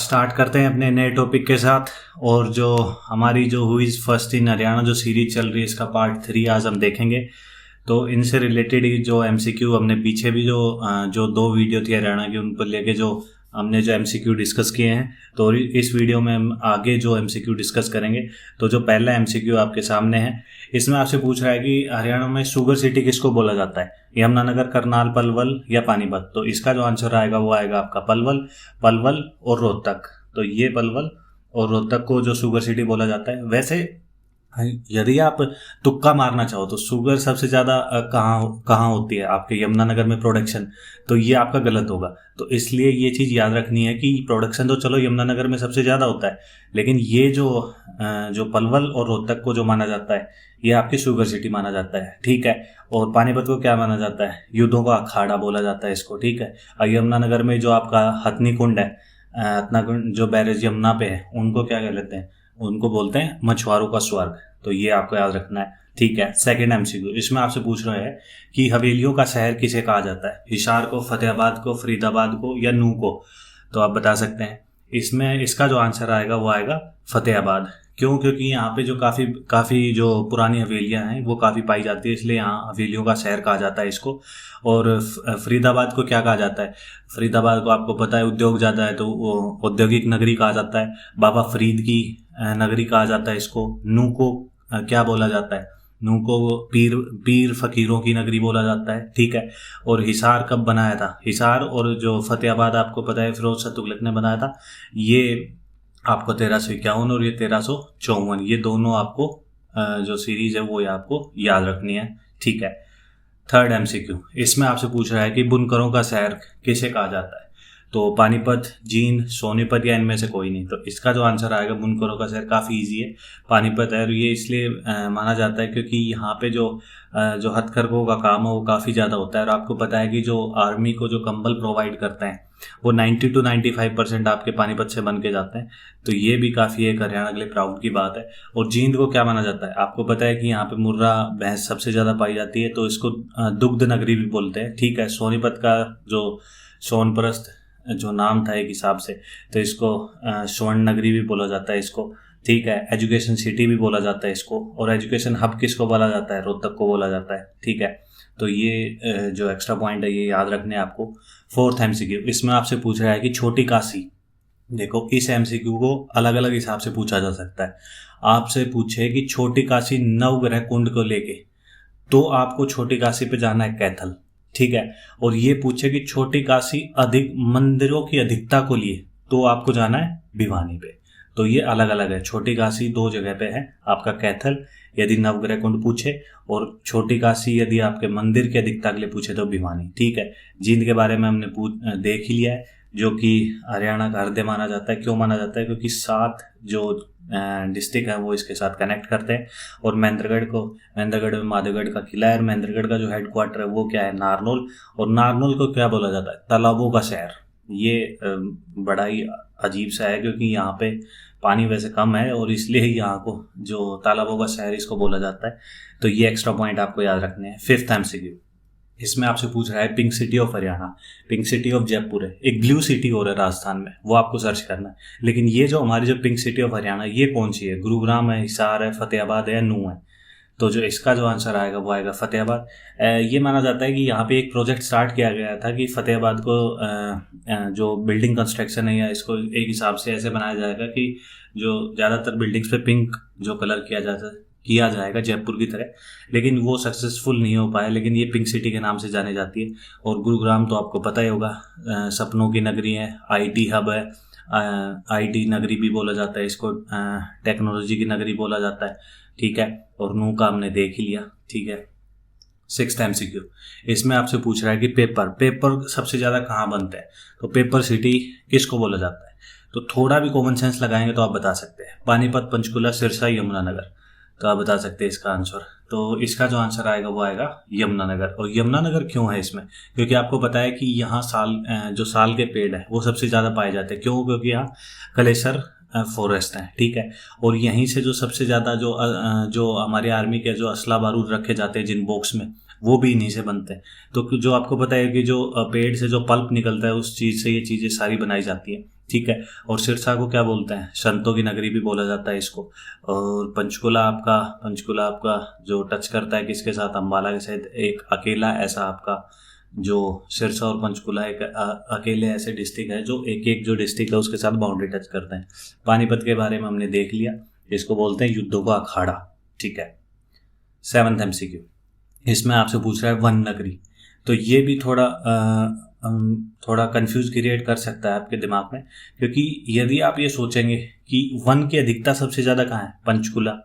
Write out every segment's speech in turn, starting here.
Start करते हैं अपने नए टॉपिक के साथ। और जो हमारी जो who is first in Haryana जो सीरीज चल रही है इसका पार्ट 3 आज हम देखेंगे। तो इनसे रिलेटेड ही जो एमसीक्यू हमने पीछे भी जो 2 वीडियो थी हरियाणा की उन पर लेके जो हमने जो एमसीक्यू डिस्कस किए हैं, तो इस वीडियो में हम आगे जो एमसीक्यू डिस्कस करेंगे। तो जो पहला एमसीक्यू आपके सामने है, इसमें आपसे पूछ रहा है कि हरियाणा में शुगर सिटी किसको बोला जाता है, यमुनानगर, करनाल, पलवल या पानीपत। तो इसका जो आंसर आएगा वो आएगा आपका पलवल और रोहतक। तो ये पलवल और रोहतक को जो शुगर सिटी बोला जाता है। वैसे यदि आप तुक्का मारना चाहो तो शुगर सबसे ज़्यादा कहाँ होती है आपके यमुनानगर में प्रोडक्शन, तो ये आपका गलत होगा। तो इसलिए ये चीज़ याद रखनी है कि प्रोडक्शन तो चलो यमुनानगर में सबसे ज़्यादा होता है, लेकिन ये जो पलवल और रोहतक को जो माना जाता है ये आपकी शुगर सिटी माना जाता है, ठीक है। और पानीपत को क्या माना जाता है, युद्धों का अखाड़ा बोला जाता है इसको, ठीक है। और यमुनानगर में जो आपका हथनी कुंड है, हथना कुंड जो बैरेज यमुना पे है, उनको क्या कह लेते हैं, उनको बोलते हैं मछुआरों का स्वर्ग। तो ये आपको याद रखना है, ठीक है। सेकंड एमसीक्यू, इसमें आपसे पूछ रहे हैं कि हवेलियों का शहर किसे कहा जाता है, हिसार को, फतेहाबाद को, फरीदाबाद को या नूह को। तो आप बता सकते हैं। इसमें इसका जो आंसर आएगा वो आएगा फतेहाबाद। क्यों? क्योंकि यहाँ पे जो काफ़ी जो पुरानी हवेलियाँ हैं वो काफ़ी पाई जाती है, इसलिए यहाँ हवेलियों का शहर कहा जाता है इसको। और फरीदाबाद को क्या कहा जाता है, फरीदाबाद को आपको पता है उद्योग ज़्यादा है तो वो औद्योगिक नगरी कहा जाता है। बाबा फरीद की नगरी कहा जाता है इसको। नूह को क्या बोला जाता है, नूह को पीर फकीरों की नगरी बोला जाता है, ठीक है। और हिसार कब बनाया था, हिसार और जो फतेहाबाद आपको पता है फिरोज शाह तुगलक ने बनाया था, ये आपको 1351 और ये 1354, ये दोनों आपको जो सीरीज है वो आपको याद रखनी है, ठीक है। थर्ड एमसीक्यू, इसमें आपसे पूछ रहा है कि बुनकरों का शहर किसे कहा जाता है। तो पानीपत, जींद, सोनीपत या इनमें से कोई नहीं। तो इसका जो आंसर आएगा बुनकरों का शहर काफ़ी इजी है, पानीपत है। और ये इसलिए माना जाता है क्योंकि यहाँ पे जो हथकरघों का काम है वो काफ़ी ज़्यादा होता है। और आपको पता है कि जो आर्मी को जो कंबल प्रोवाइड करते हैं वो 90 to 95% आपके पानीपत से बन के जाते हैं। तो ये भी काफ़ी एक हरियाणा के लिए प्राउड की बात है। और जींद को क्या माना जाता है, आपको पता है कि यहाँ पे मुर्रा भैंस सबसे ज़्यादा पाई जाती है, तो इसको दुग्ध नगरी भी बोलते हैं, ठीक है। सोनीपत का जो सोनप्रस्थ जो नाम था एक हिसाब से, तो इसको स्वर्ण नगरी भी बोला जाता है इसको, ठीक है। एजुकेशन सिटी भी बोला जाता है इसको। और एजुकेशन हब किसको बोला जाता है, रोहतक को बोला जाता है, ठीक है। तो ये जो एक्स्ट्रा पॉइंट है ये याद रखने हैं आपको। फोर्थ एमसीक्यू, इसमें आपसे पूछ रहा है कि छोटी काशी। देखो इस एमसीक्यू को अलग अलग हिसाब से पूछा जा सकता है। आपसे पूछे कि छोटी काशी नवग्रह कुंड को लेके, तो आपको छोटी काशी पे जाना है कैथल, ठीक है। और ये पूछे कि छोटी काशी अधिक मंदिरों की अधिकता को लिए, तो आपको जाना है भिवानी पे। तो ये अलग अलग है। छोटी काशी 2 जगह पे है, आपका कैथल यदि नवग्रह कुंड पूछे, और छोटी काशी यदि आपके मंदिर की अधिकता के लिए पूछे तो भिवानी, ठीक है। जींद के बारे में हमने देख ही लिया है, जो कि हरियाणा का हृदय माना जाता है। क्यों माना जाता है, क्योंकि 7 जो डिस्ट्रिक्ट है वो इसके साथ कनेक्ट करते हैं। और महेंद्रगढ़ में माधवगढ़ का किला है, और महेंद्रगढ़ का जो हेडक्वार्टर है वो क्या है, नारनौल। और नारनौल को क्या बोला जाता है, तालाबों का शहर। ये बड़ा ही अजीब सा है क्योंकि यहाँ पे पानी वैसे कम है और इसलिए यहाँ को जो तालाबों का शहर इसको बोला जाता है। तो ये एक्स्ट्रा पॉइंट आपको याद रखने हैं। फिफ्थ एमसीक्यू, इसमें आपसे पूछ रहा है pink city of Haryana, pink city of Jaipur है, एक ब्लू सिटी और है राजस्थान में, वो आपको सर्च करना है। लेकिन ये जो हमारी जो पिंक सिटी ऑफ हरियाणा ये कौन सी है, गुरुग्राम है, हिसार है, फतेहाबाद है या नूह है। तो जो इसका जो आंसर आएगा वो आएगा फतेहाबाद। ये माना जाता है कि यहाँ पे एक प्रोजेक्ट स्टार्ट किया गया था कि फतेहाबाद को जो बिल्डिंग कंस्ट्रक्शन है या इसको एक हिसाब से ऐसे बनाया जाएगा कि जो ज़्यादातर बिल्डिंग्स पे पिंक जो कलर किया जाएगा जयपुर की तरह, लेकिन वो सक्सेसफुल नहीं हो पाया। लेकिन ये पिंक सिटी के नाम से जानी जाती है। और गुरुग्राम तो आपको पता ही होगा, सपनों की नगरी है, आईटी हब है, आईटी नगरी भी बोला जाता है इसको, टेक्नोलॉजी की नगरी बोला जाता है, ठीक है। और नूह का हमने देख ही लिया, ठीक है। सिक्स्थ एमसीक्यू, इसमें आपसे पूछ रहा है कि पेपर सबसे ज़्यादा कहाँ बनते हैं, तो पेपर सिटी किसको बोला जाता है। तो थोड़ा भी कॉमन सेंस लगाएंगे तो आप बता सकते हैं, पानीपत, पंचकुला, सिरसा, यमुनानगर। तो आप बता सकते हैं इसका आंसर। तो इसका जो आंसर आएगा वो आएगा यमुनानगर। और यमुनानगर क्यों है इसमें, क्योंकि आपको पता है कि यहाँ जो साल के पेड़ है वो सबसे ज़्यादा पाए जाते हैं। क्यों? क्योंकि यहाँ कलेसर फॉरेस्ट है, ठीक है। और यहीं से जो सबसे ज़्यादा जो हमारी आर्मी के जो असला बारूद रखे जाते हैं जिन बॉक्स में, वो भी इन्हीं से बनते हैं। तो जो आपको पता है कि जो पेड़ से जो पल्प निकलता है उस चीज़ से ये चीज़ें सारी बनाई जाती हैं, ठीक है। और सिरसा को क्या बोलते हैं, संतों की नगरी भी बोला जाता है इसको। और पंचकुला आपका जो टच करता है किसके साथ, अम्बाला के साथ, एक अकेला ऐसा आपका जो सिरसा और पंचकुला एक अकेले ऐसे डिस्ट्रिक्ट है जो एक जो डिस्ट्रिक्ट है उसके साथ बाउंड्री टच करते हैं। पानीपत के बारे में हमने देख लिया, इसको बोलते हैं युद्धों का अखाड़ा, ठीक है। 7th MCQ, इसमें आपसे पूछ रहा है वन नगरी। तो ये भी थोड़ा कंफ्यूज क्रिएट कर सकता है आपके दिमाग में, क्योंकि यदि आप ये सोचेंगे कि वन की अधिकता सबसे ज़्यादा कहाँ है, पंचकुला,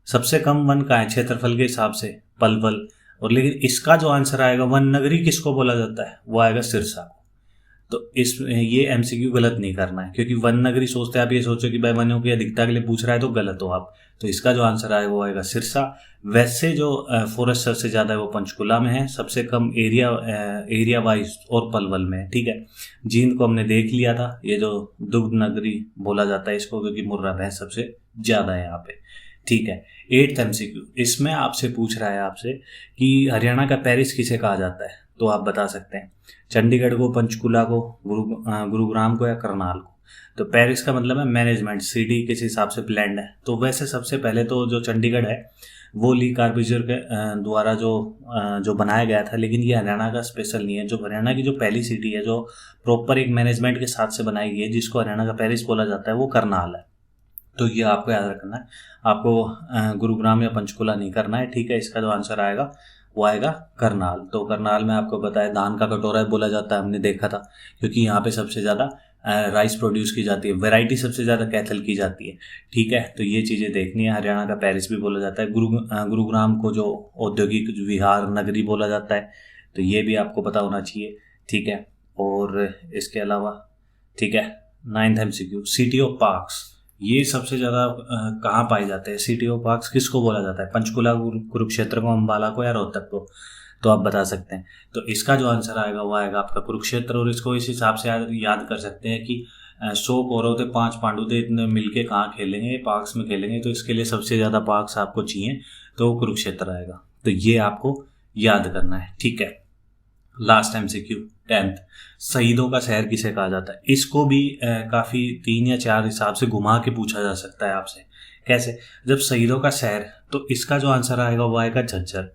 सबसे कम वन कहाँ है क्षेत्रफल के हिसाब से, पलवल, और लेकिन इसका जो आंसर आएगा वन नगरी किसको बोला जाता है, वो आएगा सिरसा को। तो ये MCQ गलत नहीं करना है, क्योंकि वन नगरी सोचते आप ये सोचो कि भाई वनों की अधिकता के लिए पूछ रहा है तो गलत हो आप। तो इसका जो आंसर आएगा वो आएगा सिरसा। वैसे जो फॉरेस्ट सबसे ज़्यादा है वो पंचकुला में है, सबसे कम एरिया वाइज और पलवल में है, ठीक है। जींद को हमने देख लिया था, ये जो दुग्ध नगरी बोला जाता है इसको, क्योंकि मुर्रा भैंस सबसे ज़्यादा है यहाँ पे, ठीक है। 8th MCQ, इसमें आपसे पूछ रहा है आपसे कि हरियाणा का पेरिस किसे कहा जाता है, तो आप बता सकते हैं चंडीगढ़ को, पंचकुला को, गुरुग्राम को या करनाल को। तो पेरिस का मतलब है मैनेजमेंट, सिटी किस हिसाब से प्लान्ड है। तो वैसे सबसे पहले तो जो चंडीगढ़ है वो ली कार्बेजर के द्वारा जो बनाया गया था, लेकिन ये हरियाणा का स्पेशल नहीं है। जो हरियाणा की जो पहली सिटी है जो प्रॉपर एक मैनेजमेंट के साथ से बनाई गई है, जिसको हरियाणा का पेरिस बोला जाता है, वो करनाल है। तो ये आपको याद रखना है, आपको गुरुग्राम या पंचकुला नहीं करना है, ठीक है। इसका जो आंसर आएगा वो आएगा करनाल। तो करनाल में आपको पता है धान का कटोरा बोला जाता है, हमने देखा था, क्योंकि यहाँ पे सबसे ज़्यादा राइस प्रोड्यूस की जाती है, वैरायटी सबसे ज़्यादा कैथल की जाती है, ठीक है। तो ये चीज़ें देखनी है। हरियाणा का पेरिस भी बोला जाता है। गुरुग्राम को जो औद्योगिक विहार नगरी बोला जाता है, तो ये भी आपको पता होना चाहिए, ठीक है। और इसके अलावा, ठीक है, 9th MCQ, city of parks, ये सबसे ज़्यादा कहाँ पाए जाते हैं, सिटी ऑफ पार्क्स किसको बोला जाता है, पंचकुला, कुरुक्षेत्र को, अम्बाला को या रोहतक को, तो आप बता सकते हैं। तो इसका जो आंसर आएगा वो आएगा आपका कुरुक्षेत्र। और इसको इस हिसाब से याद कर सकते हैं कि 100 कौरव थे, 5 पांडु थे, इतने मिलके कहाँ खेलेंगे, पार्क्स में खेलेंगे। तो इसके लिए सबसे ज़्यादा पार्क्स आपको चाहिए, तो वो कुरुक्षेत्र आएगा। तो ये आपको याद करना है, ठीक है। लास्ट MCQ 10th, शहीदों का शहर किसे कहा जाता है। इसको भी काफ़ी 3 या 4 हिसाब से घुमा के पूछा जा सकता है आपसे। कैसे, जब शहीदों का शहर, तो इसका जो आंसर आएगा वो आएगा झज्जर।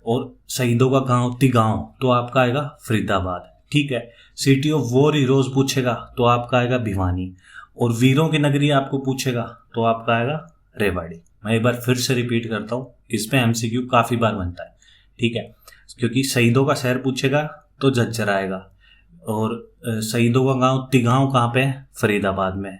और शहीदों का गांव, तिगांव, तो आपका आएगा फरीदाबाद, ठीक है। सिटी ऑफ वॉर हीरोज पूछेगा तो आपका आएगा भिवानी। और वीरों की नगरी आपको पूछेगा तो आपका आएगा रेवाड़ी। मैं एक बार फिर से रिपीट करता हूँ, इस पे MCQ काफ़ी बार बनता है, ठीक है। क्योंकि शहीदों का शहर पूछेगा तो झज्जर आएगा, और शहीदों का गांव तिगांव कहाँ पे है, फरीदाबाद में।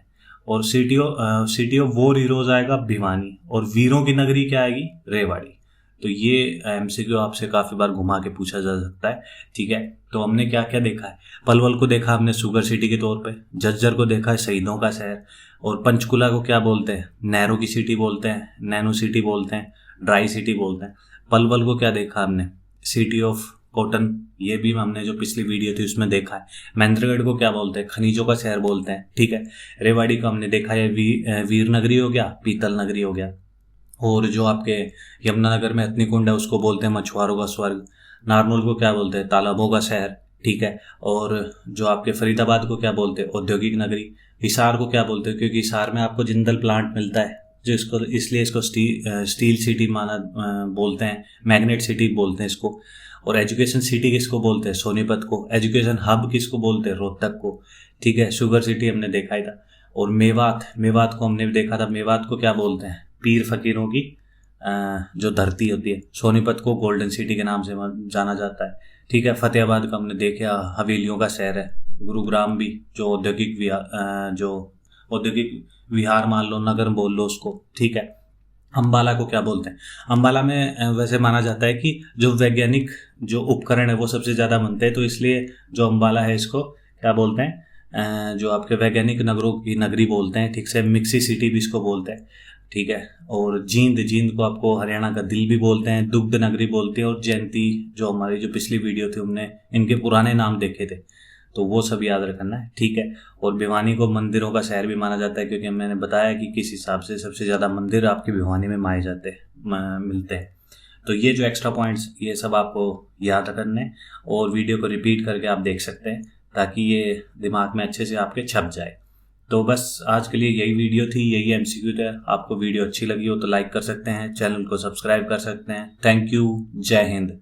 और सिटी ऑफ वॉर हीरोज आएगा भिवानी, और वीरों की नगरी क्या आएगी, रेवाड़ी। तो ये MCQ आपसे काफ़ी बार घुमा के पूछा जा सकता है, ठीक है। तो हमने क्या क्या देखा है, पलवल को देखा हमने शुगर सिटी के तौर पे, झज्जर को देखा है शहीदों का शहर, और पंचकुला को क्या बोलते हैं, नहरों की सिटी बोलते हैं, नैनो सिटी बोलते हैं, ड्राई सिटी बोलते हैं। पलवल को क्या देखा हमने, सिटी ऑफ कॉटन, ये भी हमने जो पिछली वीडियो थी उसमें देखा है। महेंद्रगढ़ को क्या बोलते हैं, खनिजों का शहर बोलते हैं, ठीक है। रेवाड़ी को हमने देखा है वीर नगरी हो गया, पीतल नगरी हो गया। और जो आपके यमुनानगर में हथनीकुंड है उसको बोलते हैं मछुआरों का स्वर्ग। नारनौल को क्या बोलते हैं, तालाबों का शहर, ठीक है। और जो आपके फरीदाबाद को क्या बोलते हैं, औद्योगिक नगरी। हिसार को क्या बोलते हैं, क्योंकि हिसार में आपको जिंदल प्लांट मिलता है, जो इसको इसलिए इसको स्टील सिटी बोलते हैं, मैग्नेट सिटी बोलते हैं इसको। और एजुकेशन सिटी किसको बोलते हैं, सोनीपत को। एजुकेशन हब किसको बोलते हैं, रोहतक को, ठीक है। शुगर सिटी हमने देखा ही था। और मेवात को हमने देखा था, मेवात को क्या बोलते हैं, पीर फकीरों की जो धरती होती है। सोनीपत को गोल्डन सिटी के नाम से जाना जाता है, ठीक है। फतेहाबाद का हमने देखा हवेलियों का शहर है। गुरुग्राम भी जो औद्योगिक विहार मान लो, नगर बोल लो उसको, ठीक है। अम्बाला को क्या बोलते हैं, अम्बाला में वैसे माना जाता है कि जो वैज्ञानिक जो उपकरण है वो सबसे ज़्यादा बनते हैं, तो इसलिए जो अम्बाला है इसको क्या बोलते हैं, जो आपके वैज्ञानिक नगरों की नगरी बोलते हैं, ठीक से। मिक्सी सिटी भी इसको बोलते हैं, ठीक है। और जींद को आपको हरियाणा का दिल भी बोलते हैं, दुग्ध नगरी बोलते हैं। और जयंती, जो हमारी जो पिछली वीडियो थी हमने इनके पुराने नाम देखे थे, तो वो सब याद रखना है, ठीक है। और भिवानी को मंदिरों का शहर भी माना जाता है, क्योंकि मैंने बताया कि किस हिसाब से सबसे ज़्यादा मंदिर आपके भिवानी में माए जाते मिलते हैं। तो ये जो एक्स्ट्रा पॉइंट्स, ये सब आपको याद करने, और वीडियो को रिपीट करके आप देख सकते हैं, ताकि ये दिमाग में अच्छे से आपके छप जाए, तो बस आज के लिए यही वीडियो थी, यही एमसीक्यू था। आपको वीडियो अच्छी लगी हो तो लाइक कर सकते हैं, चैनल को सब्सक्राइब कर सकते हैं। Thank you. जय हिंद।